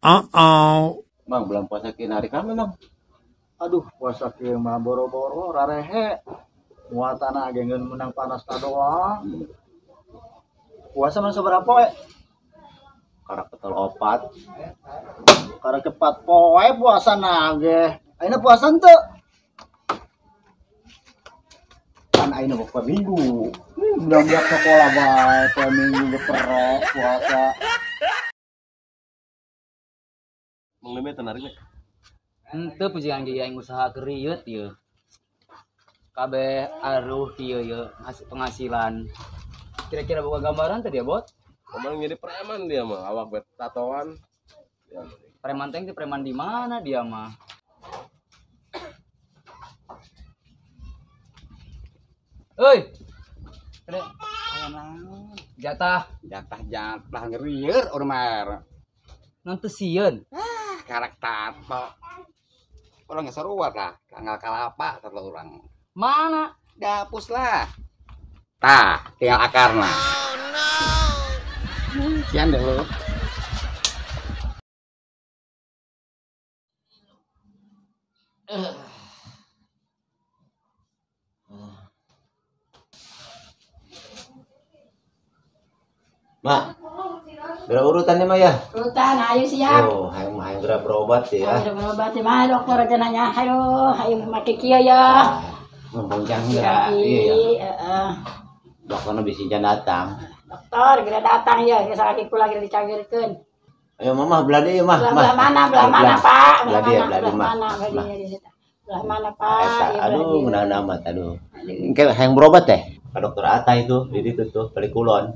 Bang, belum puasa kieu hari kami, Bang. Aduh, puasa kieu mah boro-boro rarehe. Muatan agengeun menang panas doang. Puasa mah sabaraha poe? Karak betul opat. Karena cepat poe puasa nage. Ayeuna puasa henteu. Kan ayeuna poe minggu. Bulan biak sekolah bae poe minggu geperek puasa. Menglemeh tenarik we. Henteu pujian ge aing usaha keriut ieu. Kabeh aruh ieu ye penghasilan. Kira-kira boga gambaran teh dia, Bot? Kemarin jadi preman dia mah, awak bet tatoan. Ya. Preman teh preman di mana dia mah? Euy. Kere jatah Jatah ngerieur urang mah. non teu sieun. Karek tato. Urang geus saruat lah, tanggal kalapa tato urang. Mana? Dapus lah. Tah, tinggal akarna. Oh no. Sian deh lu. Mak, berapa urutannya mah ya? Urutan, ayo siap. Oh, hayang geura berobat ya. Ayo berobat di mana dokter aja nanya. Ayo make kieu ya. Ngomong geura. Iya ya. Dokterna bisi jan datang. Dokter geura datang ya, geus sakit kula geura dicageurkeun. Ayo mama belah deui mah. Belah mana, Pak? Belah dia mah. Belah mana, Pak? Aduh, ngeunah amat aduh. Engke hayang berobat teh. Ka dokter Ata itu, di ditu tuh, balik kulon.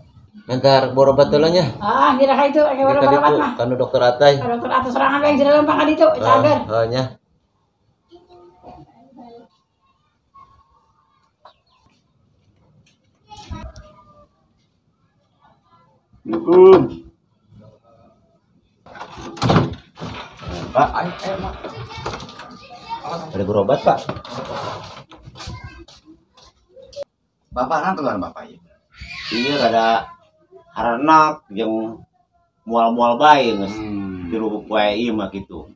Ngantar berobat heula nya. Ah, kira itu ake berobat mah. Kan dokter Atai. Dokter atas serangan yang jadi lempang ka ditu, cager. Heeh nya. Assalamualaikum. Pak, ayo Pak. Ada berobat, Pak. Bapak kan tuan bapak ieu. Iya rada haranak yang mual-mual bae geus dirubuk wae ieu mah kitu.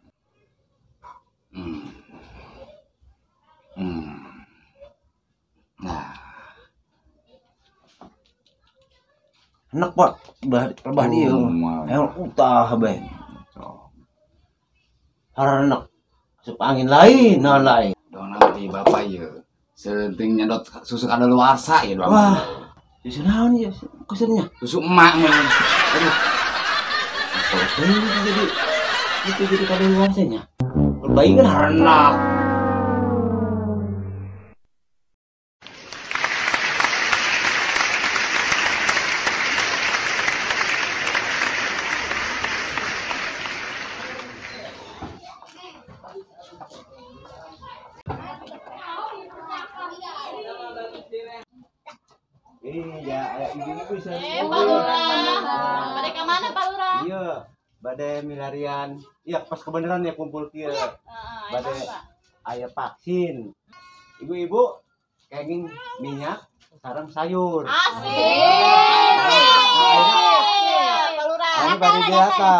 Nah, Enak, Pak. Rebah dieu. Ayo utah bae. Haranak. Sup angin lain, naon lain. dong nanti bapak ieu. Seuting nyedot susu kadaluarsa ya doang. Wah. Susu naon ya? Kusennya. Susu emak mah. Aduh. Itu jadi kadaluarsanya. Perbaiki kan haranak. Iya, ibu-ibu bisa. Pak Lurah. Bade ka mana, Pak Lurah? Iya, bade milarian. Iya, pas kebenaran ya kumpul kieu. Bade aya vaksin. Ibu-ibu kenging minyak sareng sayur. Asik. Pak Lurah. Ini bade biasa,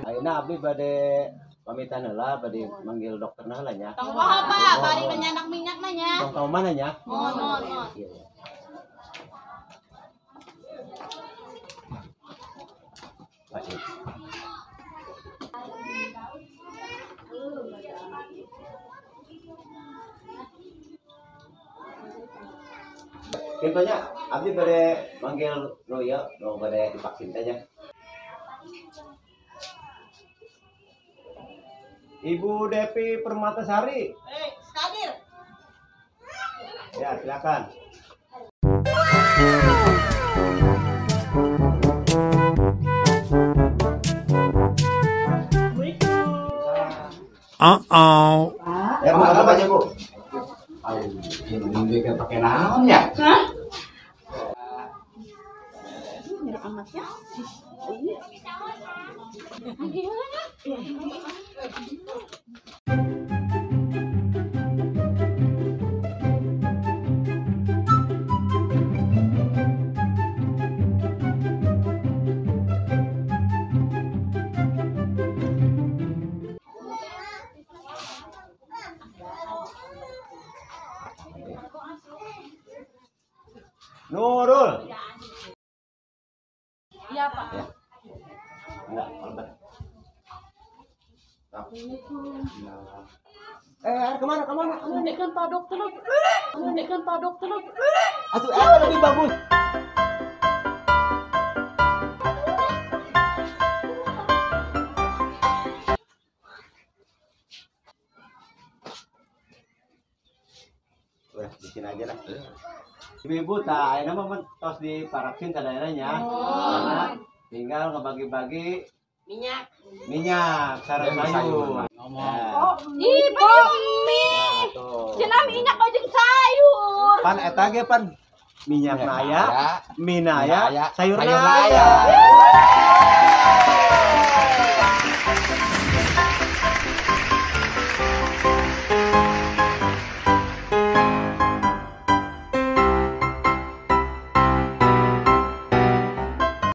ayeuna abdi bade pamitan heula, bade manggil dokterna heula nya. Tong poho, Pak, bari penyanak minyak mah nya. Tong ka mana nya? Mon. Iya. Baik. Contohnya, abdi bade manggil no ya, no bade divaksin tanya. Ibu Depi Permatasari. Hadir. Ya, silakan. Ya, Bu, apa aja, Bu? Ini kan pakai naon ya? Hah? Nyeri amat ya. Nurul. Iya, Pak. Ya. Enggak, lebat. Kemana? Mandikan Pak Dokter. Mandikan Pak Dokter. Atuh, lebih bagus. Udah, di sini aja lah. Ibu-ibu tak, ini mah tos diparaksin ke daerahnya. Karena tinggal ngebagi-bagi minyak sareng sayur. Ya. Ih, mie. Cenah minyak bajeng sayur. Pan eta ge pan minyak naya, minaya, sayur sayur naya. naya.